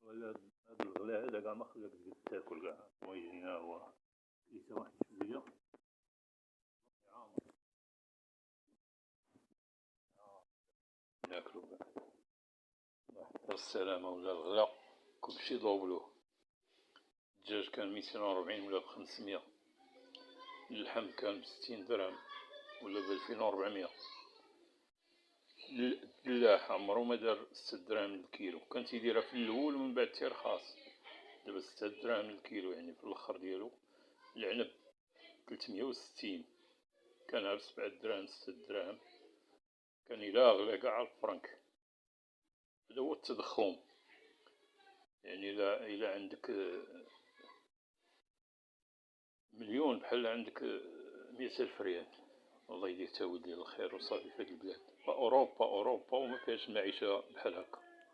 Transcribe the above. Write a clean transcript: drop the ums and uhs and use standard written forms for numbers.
ولا هاد الغلا هذا كاع ما خلاك تاكل كاع. المهم هنا هو كيسه واحد شويه عامر ناكلو كاع. حتى السلامة ولا الغلا كلشي ضوبلوه. الدجاج كان 240 ولا ب500، اللحم كان ب60 درهم ولا ب2400. الفلاح عمرو ما دار 6 دراهم الكيلو، كان تيديرها في الأول ومن بعد تيرخص. دابا 6 دراهم الكيلو، يعني في الآخر ديالو. العنب 360 كان ب7 دراهم 6 دراهم، كان إلا غلا كاع الفرنك. هذا هو التضخم. يعني إلا عندك مليون بحال عندك 100,000 ريال. الله يدير تا ولدي الخير وصافي في هاد البلاد. أوروبا وما فيهاش المعيشة بحال هكا.